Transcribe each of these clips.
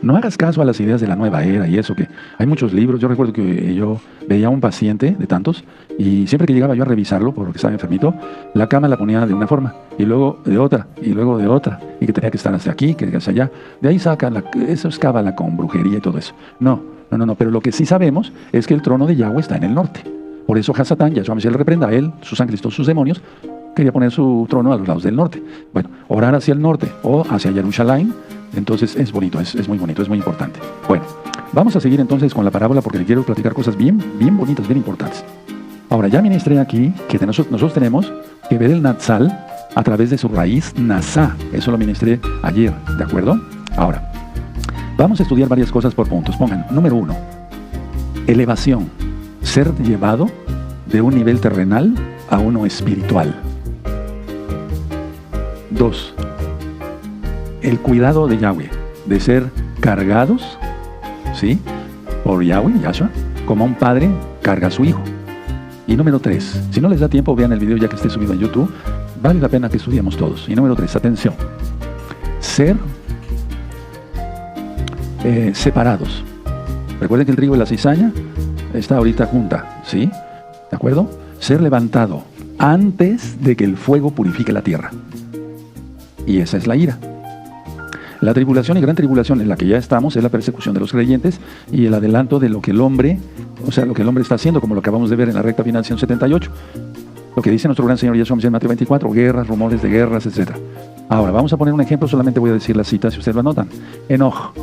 No hagas caso a las ideas de la nueva era y eso, que hay muchos libros. Yo recuerdo que yo veía a un paciente de tantos y siempre que llegaba yo a revisarlo, porque estaba enfermito, la cama la ponía de una forma y luego de otra y luego de otra y que tenía que estar hacia aquí, que hacia allá. De ahí sacan, eso es cábala con brujería y todo eso. No, pero lo que sí sabemos es que el trono de Yahweh está en el norte. Por eso Hasatán, Yahshua Mashiach le reprenda a él, sus ángeles, todos sus demonios, quería poner su trono a los lados del norte. Bueno, orar hacia el norte o hacia Jerusalén, entonces es bonito, es muy bonito, es muy importante. Bueno, vamos a seguir entonces con la parábola porque le quiero platicar cosas bien bonitas, bien importantes. Ahora, ya ministré aquí que nosotros tenemos que ver el Natsal a través de su raíz Nasá. Eso lo ministré ayer, ¿de acuerdo? Ahora, vamos a estudiar varias cosas por puntos. Pongan, número 1, elevación, ser llevado de un nivel terrenal a uno espiritual. 2, el cuidado de Yahweh, de ser cargados, ¿sí?, por Yahweh, Yahshua, como un padre carga a su hijo. Y número 3, si no les da tiempo, vean el video ya que esté subido en YouTube, vale la pena que estudiemos todos. Y número 3, atención, ser separados. Recuerden que el trigo y la cizaña está ahorita junta, ¿sí? ¿De acuerdo? Ser levantado antes de que el fuego purifique la tierra. Y esa es la ira. La tribulación y gran tribulación en la que ya estamos es la persecución de los creyentes y el adelanto de lo que el hombre, lo que el hombre está haciendo, como lo acabamos de ver en la recta final 178. Lo que dice nuestro gran Señor Yahshua en Mateo 24, guerras, rumores de guerras, etc. Ahora, vamos a poner un ejemplo, solamente voy a decir la cita si ustedes lo anotan. Enoch,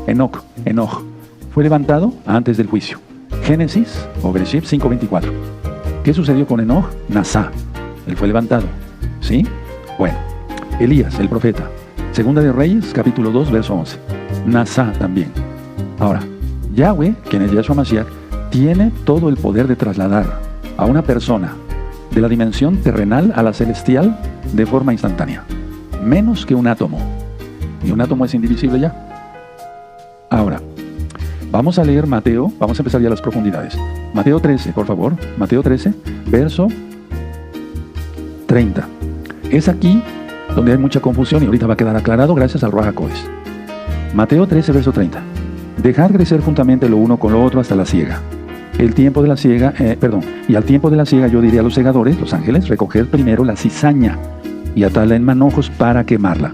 fue levantado antes del juicio. Génesis, o Bereshit 5:24. ¿Qué sucedió con Enoch? Nasá, él fue levantado, ¿sí? Bueno, Elías, el profeta. Segunda de Reyes, capítulo 2, verso 11. Nasá también. Ahora, Yahweh, quien es Yahshua Mashiach, tiene todo el poder de trasladar a una persona de la dimensión terrenal a la celestial de forma instantánea. Menos que un átomo. Y un átomo es indivisible ya. Ahora, vamos a leer Mateo, vamos a empezar ya las profundidades. Mateo 13, por favor. Mateo 13, verso 30. Es aquí donde hay mucha confusión y ahorita va a quedar aclarado gracias al Ruach HaKodesh. Mateo 13, verso 30. Dejad crecer juntamente lo uno con lo otro hasta la siega. El tiempo de la siega, y al tiempo de la siega yo diré a los segadores, los ángeles, recoged primero la cizaña y atadla en manojos para quemarla,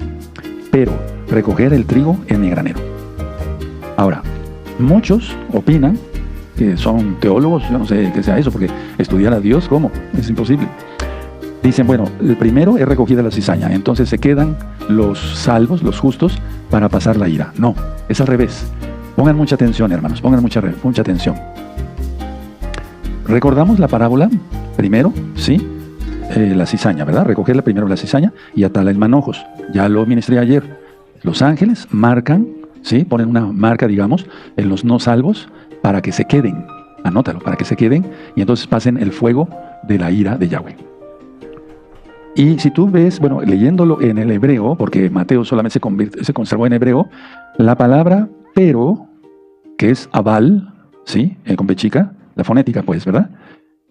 pero recoged el trigo en mi granero. Ahora, muchos opinan que son teólogos, yo no sé qué sea eso, porque estudiar a Dios, ¿cómo? Es imposible. Dicen, bueno, el primero es recogida la cizaña, entonces se quedan los salvos, los justos, para pasar la ira. No, es al revés. Pongan mucha atención, hermanos, pongan mucha atención. Recordamos la parábola, primero, ¿sí? La cizaña, ¿verdad? Recogerla primero la cizaña y atarla en manojos. Ya lo ministré ayer. Los ángeles marcan, ¿sí? Ponen una marca, digamos, en los no salvos para que se queden. Anótalo, para que se queden y entonces pasen el fuego de la ira de Yahweh. Y si tú ves, bueno, leyéndolo en el hebreo, porque Mateo solamente se conservó en hebreo, la palabra pero, que es abal, ¿sí? Con B chica, la fonética, pues, ¿verdad?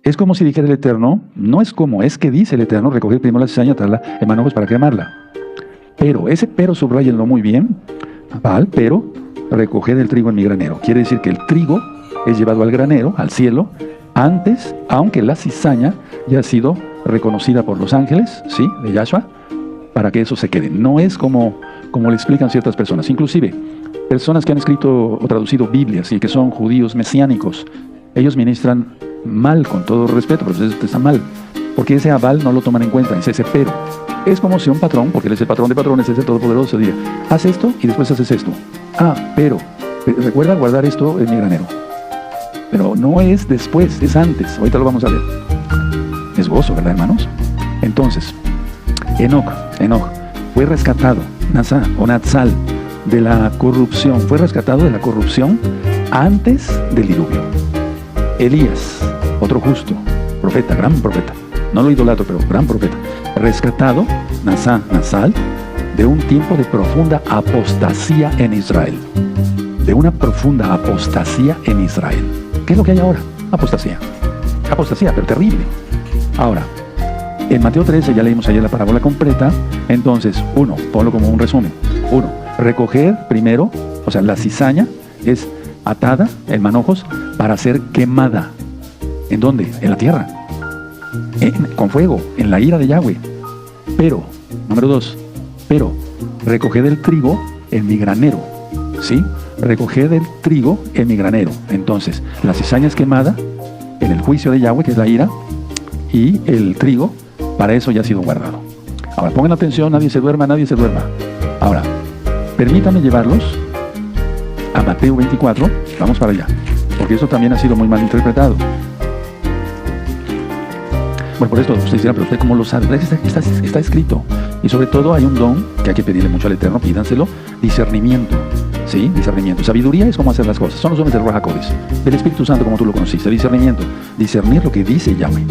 Es como si dijera el Eterno, no es como, es que dice el Eterno, recoger primero la cizaña, atarla en manojos para quemarla. Pero, ese pero subrayenlo muy bien, abal, pero, recoger el trigo en mi granero. Quiere decir que el trigo es llevado al granero, al cielo, antes, aunque la cizaña ya ha sido reconocida por los ángeles, ¿sí? De Yahshua, para que eso se quede. No es como le explican ciertas personas. Inclusive, personas que han escrito o traducido Biblias y que son judíos mesiánicos, ellos ministran mal, con todo respeto, pero eso está mal, porque ese aval no lo toman en cuenta, es ese pero. Es como si un patrón, porque él es el patrón de patrones, es el todopoderoso, diga, haz esto y después haces esto. Pero, recuerda guardar esto en mi granero. Pero no es después, es antes. Ahorita lo vamos a ver. Es gozo, ¿verdad, hermanos? Entonces, Enoch fue rescatado, Natsal, de la corrupción. Fue rescatado de la corrupción antes del diluvio. Elías, otro justo, profeta, gran profeta. No lo idolatro, pero gran profeta. Rescatado, Natsal, de un tiempo de profunda apostasía en Israel. De una profunda apostasía en Israel. ¿Qué es lo que hay ahora? Apostasía, pero terrible. Ahora, en Mateo 13 ya leímos ayer la parábola completa. Entonces, ponlo como un resumen. Recoger primero O sea, la cizaña es atada en manojos para ser quemada. ¿En dónde? En la tierra. Con fuego, en la ira de Yahweh. Pero, número 2, pero recoged el trigo en mi granero. ¿Sí? Recoged el trigo en mi granero. Entonces, la cizaña es quemada en el juicio de Yahweh, que es la ira, y el trigo, para eso ya ha sido guardado. Ahora, pongan atención, nadie se duerma, nadie se duerma. Ahora, permítanme llevarlos a Mateo 24, vamos para allá, porque eso también ha sido muy mal interpretado. Bueno, por esto ustedes dirán, pero usted cómo lo sabe. Está escrito. Y sobre todo hay un don que hay que pedirle mucho al Eterno, pídanselo, discernimiento. ¿Sí? Discernimiento. Sabiduría es cómo hacer las cosas. Son los dones del Ruach HaKodesh, del Espíritu Santo como tú lo conociste. Discernimiento. Discernir lo que dice Yahweh.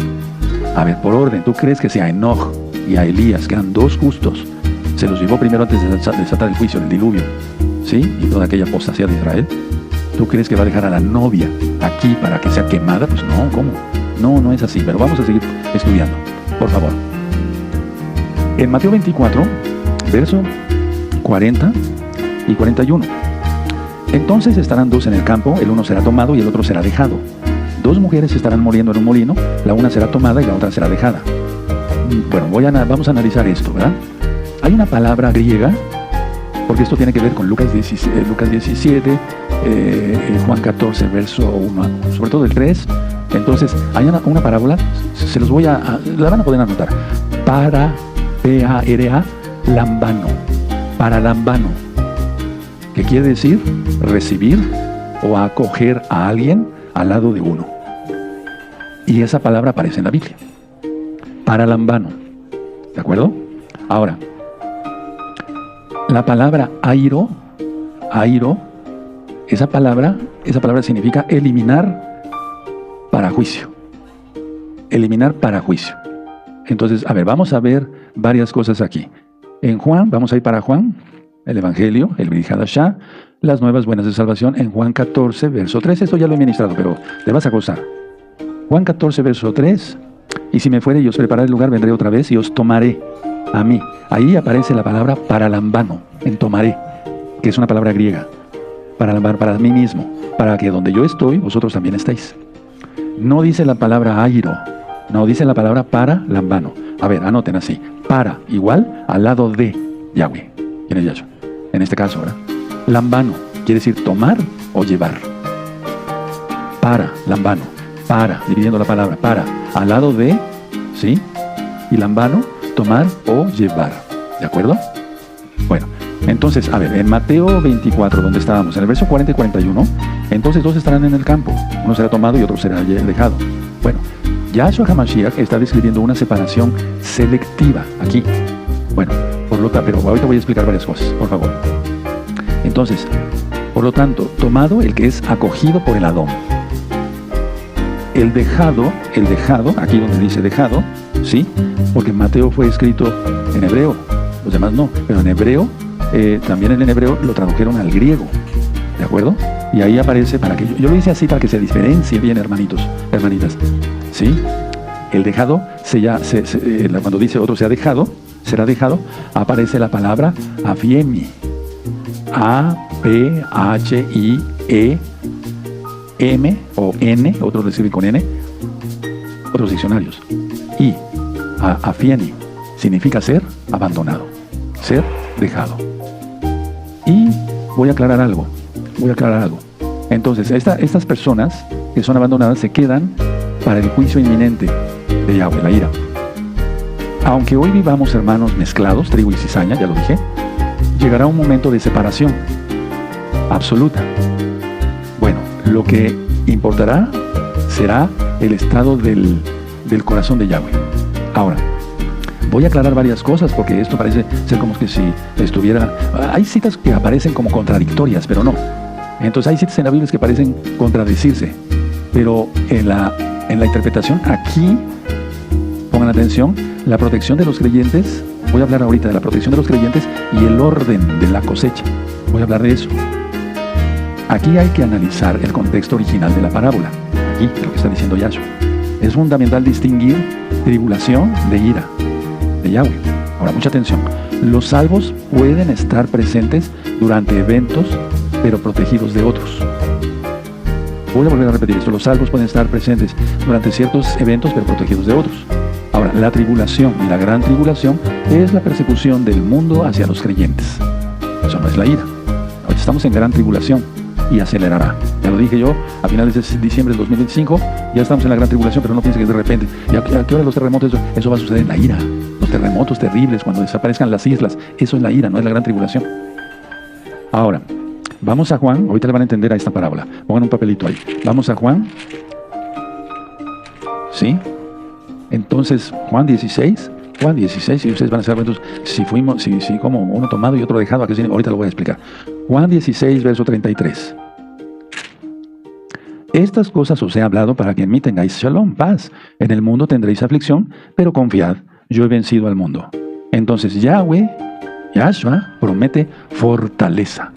A ver, por orden, ¿tú crees que si a Enoch y a Elías, que eran dos justos, se los llevó primero antes de desatar el juicio, el diluvio, ¿sí? Y toda aquella apostasía de Israel? ¿Tú crees que va a dejar a la novia aquí para que sea quemada? Pues no, ¿cómo? No, no es así, pero vamos a seguir estudiando, por favor. En Mateo 24, verso 40 y 41. Entonces estarán dos en el campo, el uno será tomado y el otro será dejado. Dos mujeres estarán moliendo en un molino, la una será tomada y la otra será dejada. Bueno, vamos a analizar esto, ¿verdad? Hay una palabra griega, porque esto tiene que ver con Lucas 17, Juan 14, verso 1, sobre todo el 3. Entonces, hay una parábola, se los la van a poder anotar. P-A-R-A, lambano. Para lambano. ¿Qué quiere decir? Recibir o acoger a alguien al lado de uno. Y esa palabra aparece en la Biblia. Para lambano. ¿De acuerdo? Ahora, la palabra airo, esa palabra significa eliminar para juicio. Eliminar para juicio. Entonces, a ver, vamos a ver varias cosas aquí. En Juan, vamos a ir para Juan, el Evangelio, el Brit Hadashah, las nuevas buenas de salvación, en Juan 14, verso 3. Esto ya lo he ministrado, pero te vas a gozar. Juan 14, verso 3. Y si me fuere y os prepararé el lugar, vendré otra vez y os tomaré a mí. Ahí aparece la palabra paralambano, en tomaré, que es una palabra griega. Paralambano, para mí mismo, para que donde yo estoy, vosotros también estéis. No dice la palabra airo, no dice la palabra para lambano. A ver, anoten así. Para, igual, al lado de Yahweh. ¿Quién es Yahshua? En este caso, ¿verdad? Lambano, quiere decir tomar o llevar. Para, lambano. Para, dividiendo la palabra. Para, al lado de, ¿sí? Y lambano, tomar o llevar. ¿De acuerdo? Bueno, entonces, a ver, en Mateo 24, donde estábamos, en el verso 40 y 41, entonces dos estarán en el campo. Uno será tomado y otro será dejado. Bueno, Yahshua HaMashiach está describiendo una separación selectiva aquí. Bueno, por lo tanto, pero ahorita voy a explicar varias cosas, por favor. Entonces, por lo tanto, tomado el que es acogido por el Adón. El dejado, aquí donde dice dejado, ¿sí? Porque Mateo fue escrito en hebreo, los demás no, pero en hebreo, también en hebreo lo tradujeron al griego, ¿de acuerdo? Y ahí aparece, para que yo lo hice así para que se diferencie bien, hermanitos, hermanitas, ¿sí? El dejado, cuando dice otro será dejado, aparece la palabra afiemi, A-P-H-I-E-M o N, otros lo escriben con N, otros diccionarios. Y afieni significa ser abandonado, ser dejado. Y voy a aclarar algo. Entonces, estas personas que son abandonadas se quedan para el juicio inminente de Yahweh, la ira. Aunque hoy vivamos, hermanos, mezclados, trigo y cizaña, ya lo dije, llegará un momento de separación absoluta. Bueno, lo que importará será el estado del corazón de Yahweh. Ahora, voy a aclarar varias cosas porque esto parece ser como que si estuviera... Hay citas que aparecen como contradictorias, pero no. Entonces hay citas en la Biblia que parecen contradecirse. Pero en la interpretación aquí, pongan atención, la protección de los creyentes, voy a hablar ahorita de la protección de los creyentes y el orden de la cosecha. Voy a hablar de eso. Aquí hay que analizar el contexto original de la parábola. Aquí, de lo que está diciendo Yahshua. Es fundamental distinguir tribulación de ira de Yahweh. Ahora, mucha atención. Los salvos pueden estar presentes durante eventos pero protegidos de otros. Voy a volver a repetir esto. Los salvos pueden estar presentes durante ciertos eventos, pero protegidos de otros. Ahora, la tribulación y la gran tribulación es la persecución del mundo hacia los creyentes. Eso no es la ira. Ahora estamos en gran tribulación y acelerará. Ya lo dije yo, a finales de diciembre del 2025, ya estamos en la gran tribulación, pero no piensen que de repente, ¿y a qué hora los terremotos? Eso va a suceder en la ira. Los terremotos terribles, cuando desaparezcan las islas, eso es la ira, no es la gran tribulación. Ahora, vamos a Juan, ahorita le van a entender a esta parábola. Pongan un papelito ahí. Vamos a Juan. ¿Sí? Entonces, Juan 16, y ustedes van a saber si fuimos, si como uno tomado y otro dejado, ahorita lo voy a explicar. Juan 16, verso 33. Estas cosas os he hablado para que en mí tengáis shalom, paz. En el mundo tendréis aflicción, pero confiad, yo he vencido al mundo. Entonces Yahweh, Yahshua, promete fortaleza.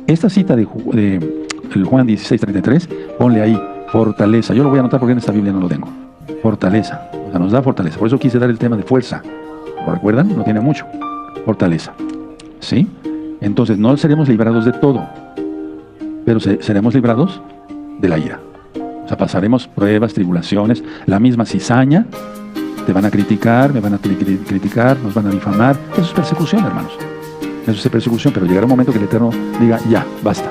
Esta cita de Juan 16, 33, ponle ahí, fortaleza. Yo lo voy a anotar porque en esta Biblia no lo tengo. Fortaleza, o sea, nos da fortaleza. Por eso quise dar el tema de fuerza. ¿Lo recuerdan? No tiene mucho. Fortaleza. ¿Sí? Entonces no seremos librados de todo, pero seremos librados de la ira. O sea, pasaremos pruebas, tribulaciones, la misma cizaña. Te van a criticar, me van a criticar, nos van a difamar. Eso es persecución, hermanos. Eso es persecución, pero llegará un momento que el Eterno diga, ya, basta.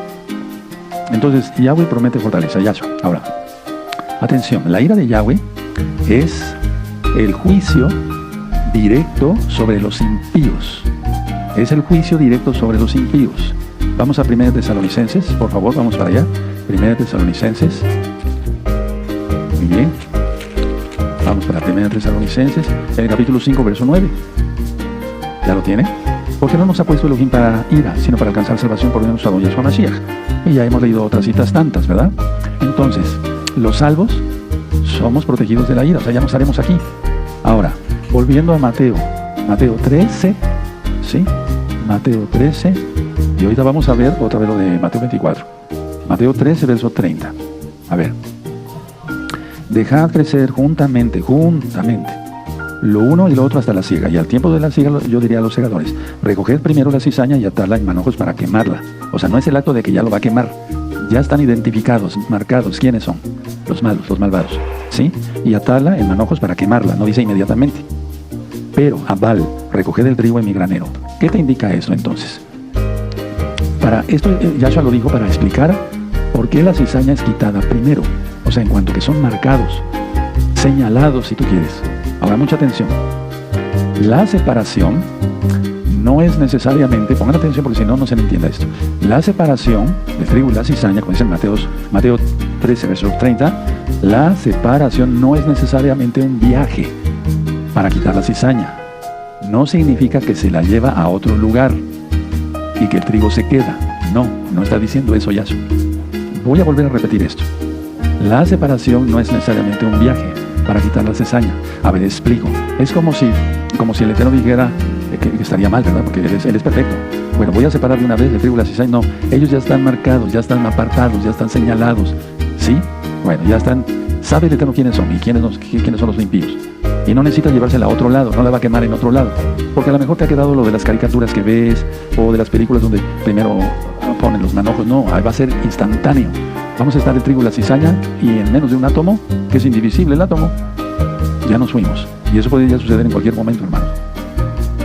Entonces, Yahweh promete fortaleza, Yahshua. Ahora, atención, la ira de Yahweh es el juicio directo sobre los impíos. Es el juicio directo sobre los impíos. Vamos a 1 Tesalonicenses, por favor, vamos para allá. 1 Tesalonicenses. Muy bien. Vamos para 1 Tesalonicenses, en el capítulo 5, verso 9. ¿Ya lo tiene? Porque no nos ha puesto Elohim para ira, sino para alcanzar salvación por medio de nuestro Yahshua Mashiach. Y ya hemos leído otras citas tantas, ¿verdad? Entonces, los salvos somos protegidos de la ira, o sea, ya no estaremos aquí. Ahora, volviendo a Mateo 13, ¿sí? Mateo 13, y ahorita vamos a ver otra vez lo de Mateo 24. Mateo 13, verso 30. A ver. Dejad crecer juntamente, lo uno y lo otro hasta la siega. Y al tiempo de la siega, yo diría a los segadores, recoged primero la cizaña y atadla en manojos para quemarla. O sea, no es el acto de que ya lo va a quemar. Ya están identificados, marcados, ¿quiénes son? Los malos, los malvados, ¿sí? Y atadla en manojos para quemarla, no dice inmediatamente. Pero, Abal, recoged el trigo en mi granero. ¿Qué te indica eso entonces? Para esto, Yahshua lo dijo para explicar por qué la cizaña es quitada primero. O sea, en cuanto que son marcados, señalados si tú quieres. Ahora, mucha atención. La separación no es necesariamente, pongan atención porque si no, no se entienda esto. La separación del trigo y la cizaña, como dice en Mateo 13, verso 30, la separación no es necesariamente un viaje para quitar la cizaña. No significa que se la lleva a otro lugar y que el trigo se queda. No, no está diciendo eso Yahshua. Voy a volver a repetir esto. La separación no es necesariamente un viaje para quitar la cizaña. A ver, explico. Es como si el Eterno dijera que estaría mal, ¿verdad? Porque Él es perfecto. Bueno, voy a separar de una vez el trigo y la cizaña. No, ellos ya están marcados, ya están apartados, ya están señalados. ¿Sí? Bueno, ya están. Sabe el Eterno quiénes son y quiénes son los impíos. Y no necesitas llevársela a otro lado, no la va a quemar en otro lado. Porque a lo mejor te ha quedado lo de las caricaturas que ves o de las películas donde primero ponen los manojos. No, ahí va a ser instantáneo. Vamos a estar el trigo y la cizaña y en menos de un átomo, que es indivisible el átomo, ya nos fuimos. Y eso podría suceder en cualquier momento, hermanos.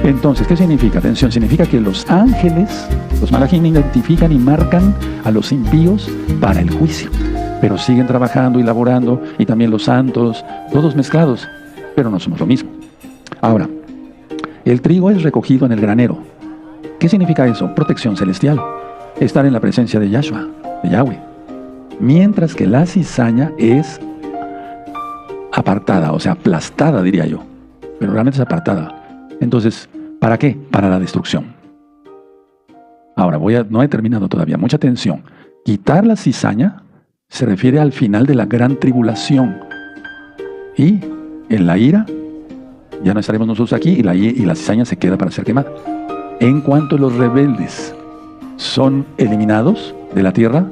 Entonces, ¿qué significa? Atención, significa que los ángeles, los malajim, identifican y marcan a los impíos para el juicio. Pero siguen trabajando y laborando, y también los santos, todos mezclados, pero no somos lo mismo. Ahora, el trigo es recogido en el granero. ¿Qué significa eso? Protección celestial. Estar en la presencia de Yahshua, de Yahweh. Mientras que la cizaña es apartada, o sea, aplastada, diría yo. Pero realmente es apartada. Entonces, ¿para qué? Para la destrucción. Ahora, no he terminado todavía. Mucha atención. Quitar la cizaña se refiere al final de la gran tribulación. Y en la ira, ya no estaremos nosotros aquí y la cizaña se queda para ser quemada. En cuanto los rebeldes son eliminados de la tierra,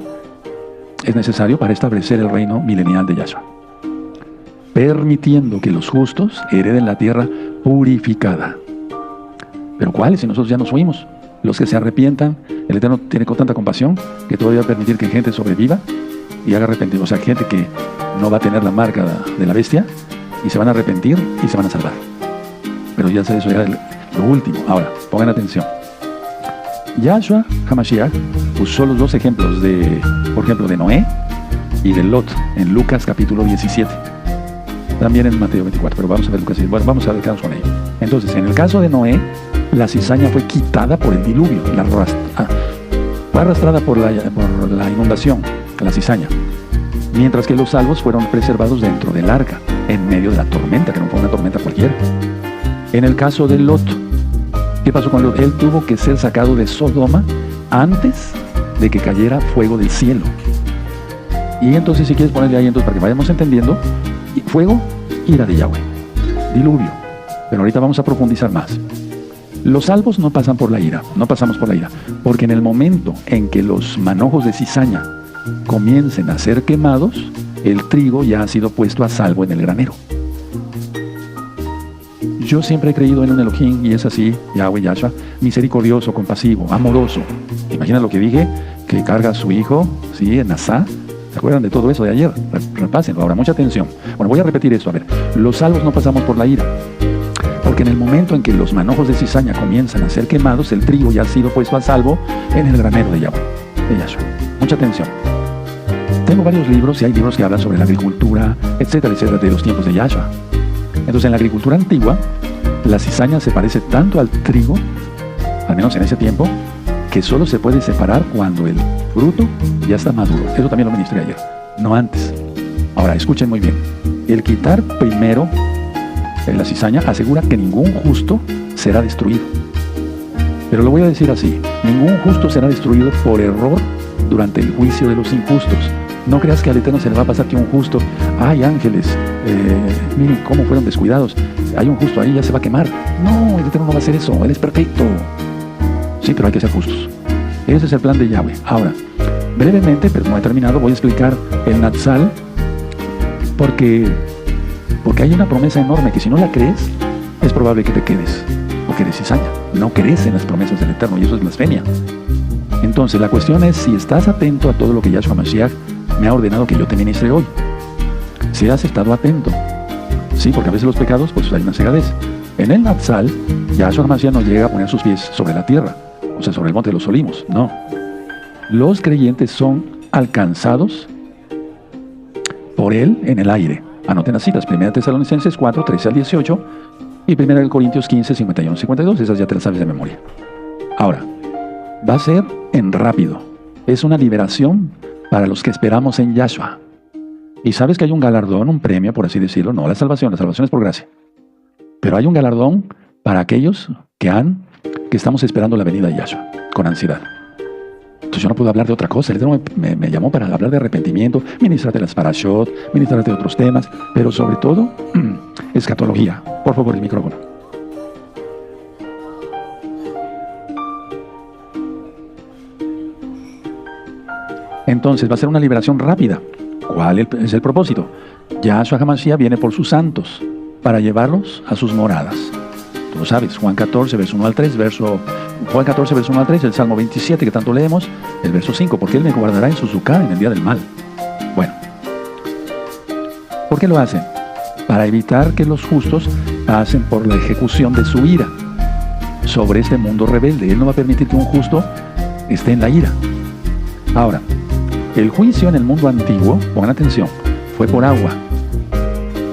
es necesario para establecer el reino milenial de Yahshua, permitiendo que los justos hereden la tierra purificada. ¿Pero cuáles? Si nosotros ya nos fuimos. Los que se arrepientan El Eterno tiene con tanta compasión que todavía va a permitir que gente sobreviva y haga arrepentimiento. O sea, gente que no va a tener la marca de la bestia y se van a arrepentir y se van a salvar. Pero ya sé, eso ya es lo último. Ahora, pongan atención. Yahshua HaMashiach usó los dos ejemplos por ejemplo, de Noé y de Lot en Lucas capítulo 17. También en Mateo 24, pero vamos a ver Lucas. Bueno, vamos a quedarnos con ello. Entonces, en el caso de Noé, la cizaña fue quitada por el diluvio, fue arrastrada por la inundación, la cizaña, mientras que los salvos fueron preservados dentro del arca, en medio de la tormenta, que no fue una tormenta cualquiera. En el caso de Lot, ¿qué pasó con Lot? Él tuvo que ser sacado de Sodoma antes de que cayera fuego del cielo. Y entonces, si quieres ponerle ahí, entonces, para que vayamos entendiendo, fuego, ira de Yahweh, diluvio. Pero ahorita vamos a profundizar más. Los salvos no pasan por la ira, no pasamos por la ira, porque en el momento en que los manojos de cizaña comiencen a ser quemados, el trigo ya ha sido puesto a salvo en el granero. Yo siempre he creído en un Elohim, y es así, Yahweh, Yahshua, misericordioso, compasivo, amoroso. Imagina lo que dije, que carga a su hijo, ¿sí?, en Asá. ¿Se acuerdan de todo eso de ayer? Repásenlo. Ahora, mucha atención. Bueno, voy a repetir esto. A ver, los salvos no pasamos por la ira, porque en el momento en que los manojos de cizaña comienzan a ser quemados, el trigo ya ha sido puesto a salvo en el granero de Yahweh, de Yahshua. Mucha atención. Tengo varios libros, y hay libros que hablan sobre la agricultura, etcétera, etcétera, de los tiempos de Yahshua. Entonces, en la agricultura antigua, la cizaña se parece tanto al trigo, al menos en ese tiempo, que solo se puede separar cuando el fruto ya está maduro. Eso también lo ministré ayer, no antes. Ahora, escuchen muy bien. El quitar primero la cizaña asegura que ningún justo será destruido. Pero lo voy a decir así: ningún justo será destruido por error durante el juicio de los injustos. No creas que al Eterno se le va a pasar que un justo, ¡ay, ángeles! Miren cómo fueron descuidados. Hay un justo ahí, ya se va a quemar. No, el Eterno no va a hacer eso. Él es perfecto. Sí, pero hay que ser justos. Ese es el plan de Yahweh. Ahora, brevemente, pero no he terminado, voy a explicar el Natsal, porque hay una promesa enorme que si no la crees, es probable que te quedes, o que eres cizaña. No crees en las promesas del Eterno, y eso es blasfemia. Entonces, la cuestión es si estás atento a todo lo que Yahshua Mashiach me ha ordenado que yo te ministre hoy. Si has estado atento. Sí, porque a veces los pecados, pues hay una cegadez. En el Natsal, Yahshua Mashiach no llega a poner sus pies sobre la tierra, o sea, sobre el monte de los olivos, no. Los creyentes son alcanzados por Él en el aire. Anoten las citas: 1 Tesalonicenses 4, 13 al 18 y 1 Corintios 15, 51, 52. Esas ya te las sabes de memoria. Ahora, va a ser en rápido. Es una liberación para los que esperamos en Yahshua. Y sabes que hay un galardón, un premio, por así decirlo. No la salvación es por gracia. Pero hay un galardón para aquellos que estamos esperando la venida de Yahshua con ansiedad. Entonces yo no puedo hablar de otra cosa. El Eterno me llamó para hablar de arrepentimiento, ministrarte las parashot, ministrarte de otros temas, pero sobre todo, escatología. Por favor, el micrófono. Entonces va a ser una liberación rápida. ¿Cuál es el propósito? Yahshua HaMashiach viene por sus santos para llevarlos a sus moradas. Tú lo sabes, Juan 14, verso 1 al 3, Juan 14, verso 1 al 3, el Salmo 27 que tanto leemos, el verso 5, porque Él me guardará en su Sukkah en el día del mal. Bueno, ¿por qué lo hace? Para evitar que los justos pasen por la ejecución de su ira sobre este mundo rebelde. Él no va a permitir que un justo esté en la ira. Ahora, el juicio en el mundo antiguo, pongan atención, fue por agua.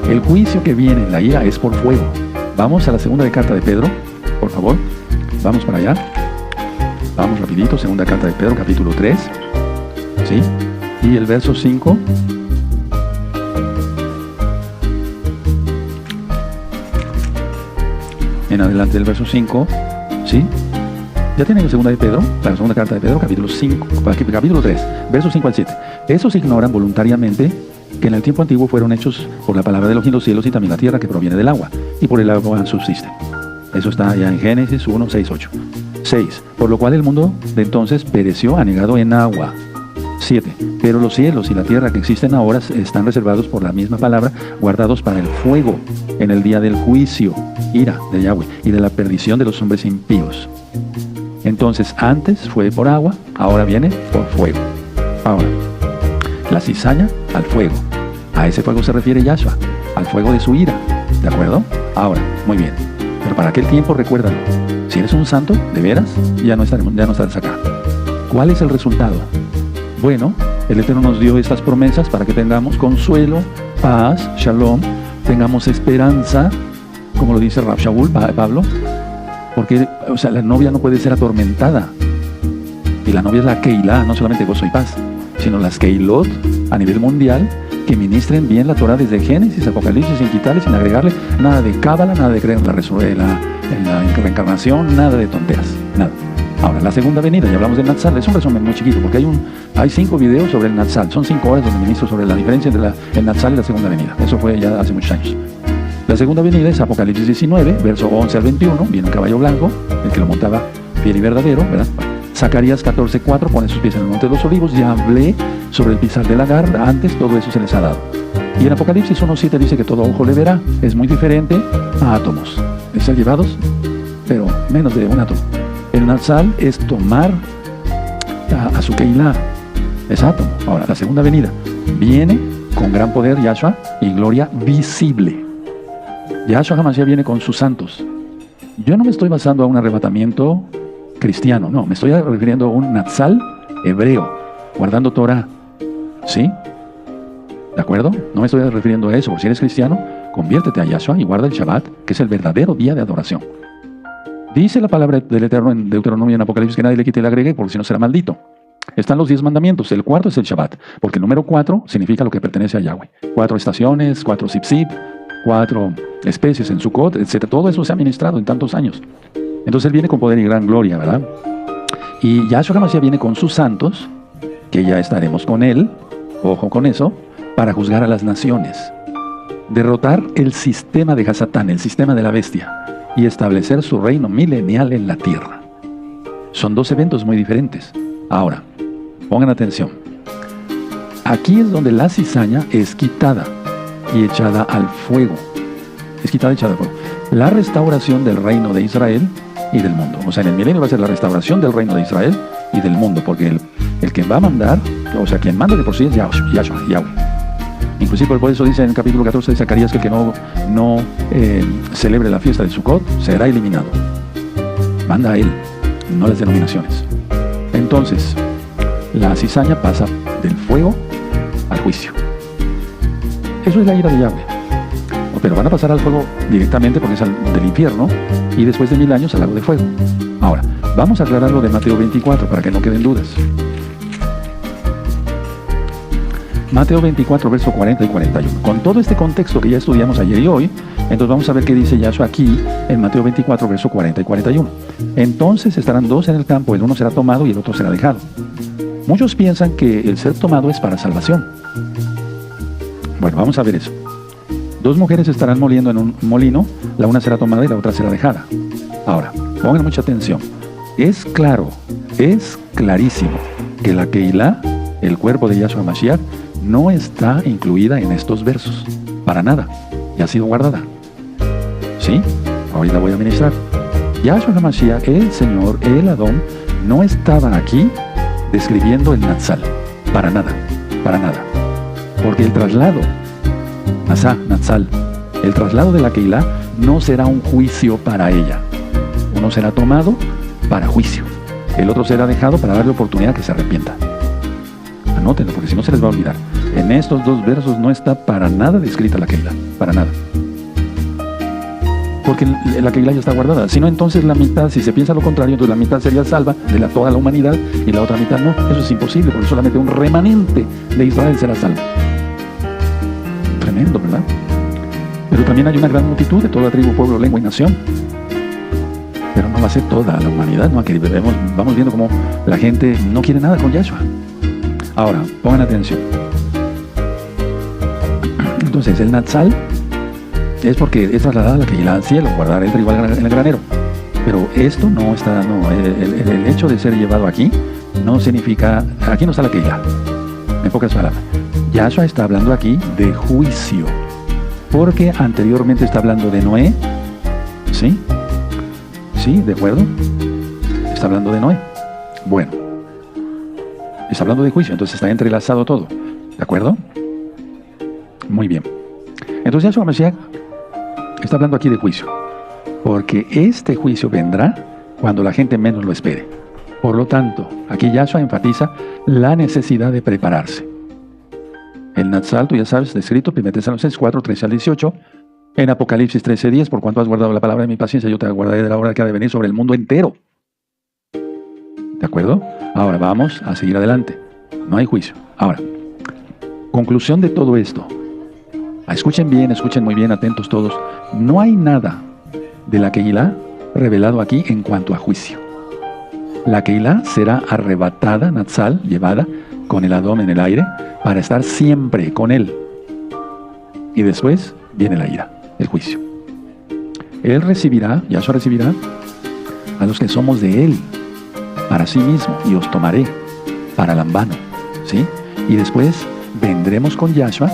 El juicio que viene en la ira es por fuego. Vamos a la segunda carta de Pedro, por favor. Vamos para allá. Vamos rapidito, segunda carta de Pedro, capítulo 3. ¿Sí? Y el verso 5. En adelante del verso 5. ¿Sí? Ya tienen la segunda de Pedro, la segunda carta de Pedro, capítulo 3, versos 5 al 7. Esos ignoran voluntariamente que en el tiempo antiguo fueron hechos por la palabra de Elohim los cielos y también la tierra que proviene del agua, y por el agua subsisten. Eso está ya en Génesis 1, 6, 8. 6. Por lo cual el mundo de entonces pereció anegado en agua. 7. Pero los cielos y la tierra que existen ahora están reservados por la misma palabra, guardados para el fuego en el día del juicio, ira de Yahweh, y de la perdición de los hombres impíos. Entonces, antes fue por agua, ahora viene por fuego. Ahora, la cizaña al fuego. A ese fuego se refiere Yahshua, al fuego de su ira. ¿De acuerdo? Ahora, muy bien. Pero para aquel tiempo, recuérdalo. Si eres un santo, de veras, ya no estarás acá. ¿Cuál es el resultado? Bueno, el Eterno nos dio estas promesas para que tengamos consuelo, paz, shalom, tengamos esperanza, como lo dice Rav Shaul, Pablo, porque, la novia no puede ser atormentada. Y la novia es la Keilah, no solamente gozo y paz, sino las Keilot a nivel mundial, que ministren bien la Torah desde Génesis, Apocalipsis, sin quitarle, sin agregarle nada de cábala, nada de creer en la reencarnación, nada de tonteras, nada. Ahora, la segunda venida, ya hablamos del Natsal, es un resumen muy chiquito, porque hay 5 videos sobre el Natsal, son 5 horas donde ministro sobre la diferencia entre el Natsal y la segunda venida. Eso fue ya hace muchos años. La segunda venida es Apocalipsis 19, verso 11 al 21, viene un caballo blanco, el que lo montaba fiel y verdadero, ¿verdad? Zacarías 14:4, pone sus pies en el monte de los olivos, ya hablé sobre el pisar del lagar, antes todo eso se les ha dado. Y en Apocalipsis 1:7 dice que todo ojo le verá, es muy diferente a átomos, es ser llevados, pero menos de un átomo. El Natsal es tomar a su Keilah, es átomo. Ahora, la segunda venida viene con gran poder, Yahshua, y gloria visible. Yahshua HaMashiach viene con sus santos. Yo no me estoy basando a un arrebatamiento cristiano, no, me estoy refiriendo a un Natsal hebreo, guardando Torah, ¿sí? ¿De acuerdo? No me estoy refiriendo a eso, porque si eres cristiano, conviértete a Yahshua y guarda el Shabbat, que es el verdadero día de adoración. Dice la palabra del Eterno en Deuteronomio y en Apocalipsis que nadie le quite y le agregue, porque si no será maldito. Están los 10 mandamientos, el cuarto es el Shabbat, porque el número 4 significa lo que pertenece a Yahweh. 4 estaciones, 4 zip-zip, 4 especies en Sukkot, etc. Todo eso se ha ministrado en tantos años. Entonces Él viene con poder y gran gloria, ¿verdad? Y Yahshua HaMashiach viene con sus santos, que ya estaremos con Él, ojo con eso, para juzgar a las naciones. Derrotar el sistema de Hasatán, el sistema de la bestia, y establecer su reino milenial en la tierra. Son 2 eventos muy diferentes. Ahora, pongan atención. Aquí es donde la cizaña es quitada y echada al fuego. Es quitada y echada al fuego. La restauración del reino de Israel y del mundo. O sea, en el milenio va a ser la restauración del reino de Israel y del mundo, porque el que va a mandar, o sea, quien manda de por sí es Yahshua, Yahweh. Inclusive por eso dice en el capítulo 14 de Zacarías que el que no celebre la fiesta de Sukkot será eliminado. Manda a Él, no las denominaciones. Entonces, la cizaña pasa del fuego al juicio. Eso es la ira de Yahweh. Pero van a pasar al fuego directamente porque es del infierno, y después de 1000 años al lago de fuego. Ahora, vamos a aclarar lo de Mateo 24 para que no queden dudas. Mateo 24, verso 40 y 41. Con todo este contexto que ya estudiamos ayer y hoy, entonces vamos a ver qué dice Yahshua aquí en Mateo 24, verso 40 y 41. Entonces estarán 2 en el campo, el uno será tomado y el otro será dejado. Muchos piensan que el ser tomado es para salvación. Bueno, vamos a ver eso. 2 mujeres estarán moliendo en un molino, la una será tomada y la otra será dejada. Ahora, pongan mucha atención. Es claro, es clarísimo que la Keilah, el cuerpo de Yahshua HaMashiach, no está incluida en estos versos, para nada, y ha sido guardada. ¿Sí? Hoy la voy a ministrar. Yahshua HaMashiach, el Señor, el Adón, no estaba aquí describiendo el Natsal, para nada, porque el traslado, Natsal, el traslado de la Keilah no será un juicio para ella. Uno será tomado para juicio, el otro será dejado para darle oportunidad que se arrepienta. Anótenlo, porque si no se les va a olvidar. En estos 2 versos no está para nada descrita la Keilah, para nada. Porque la Keilah ya está guardada. Si no, entonces la mitad, si se piensa lo contrario, entonces la mitad sería salva de toda la humanidad y la otra mitad no. Eso es imposible, porque solamente un remanente de Israel será salvo. Tremendo, ¿verdad? Pero también hay una gran multitud de toda tribu, pueblo, lengua y nación. Pero no va a ser toda la humanidad, ¿no? Aquí vamos viendo cómo la gente no quiere nada con Yahshua. Ahora, pongan atención. Entonces, el Natsal es porque es trasladada la Keilah al cielo, guardar el trigo en el granero. Pero esto no está, el hecho de ser llevado aquí no significa, aquí no está la Keilah. En pocas palabras, Yahshua está hablando aquí de juicio, porque anteriormente está hablando de Noé. ¿Sí? ¿Sí? ¿De acuerdo? está hablando de Noé. Bueno, está hablando de juicio, entonces está entrelazado todo. ¿De acuerdo? Muy bien. Entonces Yahshua Mashiach está hablando aquí de juicio, porque este juicio vendrá cuando la gente menos lo espere. Por lo tanto, aquí Yahshua enfatiza la necesidad de prepararse. El Natsal, tú ya sabes, descrito, 1 Tesalonicenses 4, 13 al 18, en Apocalipsis 13, 10, por cuanto has guardado la palabra de mi paciencia, yo te guardaré de la hora que ha de venir sobre el mundo entero. ¿De acuerdo? Ahora vamos a seguir adelante. No hay juicio. Ahora, conclusión de todo esto. Escuchen bien, escuchen muy bien, atentos todos. No hay nada de la Keilah revelado aquí en cuanto a juicio. La Keilah será arrebatada, Natsal, llevada con el Adón en el aire, para estar siempre con él. Y después viene la ira, el juicio. Él recibirá, Yahshua recibirá a los que somos de él, para sí mismo, y os tomaré para lambano, ¿sí? Y después vendremos con Yahshua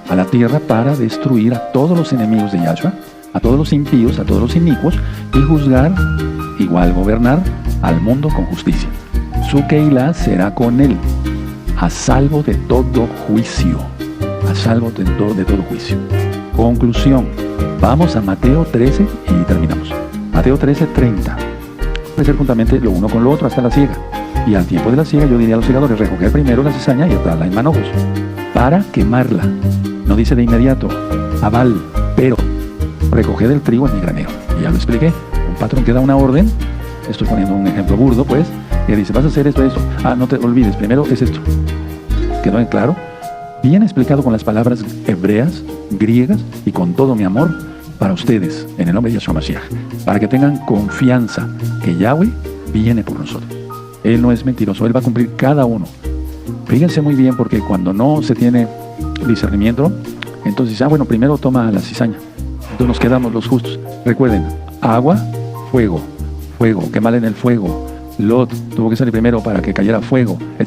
a la tierra para destruir a todos los enemigos de Yahshua, a todos los impíos, a todos los inicuos, y juzgar, igual gobernar, al mundo con justicia. Su Keilah será con él, a salvo de todo juicio. A salvo de todo juicio. Conclusión. Vamos a Mateo 13 y terminamos. Mateo 13, 30. Puede ser juntamente lo uno con lo otro hasta la siega. Y al tiempo de la siega yo diría a los segadores, recoger primero la cizaña y atarla en manojos, para quemarla. No dice de inmediato, aval, pero recoged el trigo en mi granero. Y ya lo expliqué. Un patrón que da una orden, estoy poniendo un ejemplo burdo, pues, que dice, vas a hacer esto, esto. No te olvides, primero es esto. ¿Quedó en claro? Bien explicado con las palabras hebreas, griegas y con todo mi amor para ustedes, en el nombre de Yahshua Mashiach, para que tengan confianza que Yahweh viene por nosotros. Él no es mentiroso, Él va a cumplir cada uno. Fíjense muy bien, porque cuando no se tiene discernimiento, entonces, bueno, primero toma la cizaña, entonces nos quedamos los justos. Recuerden, agua, fuego, fuego, quemar en el fuego. Lot tuvo que salir primero para que cayera fuego, etc.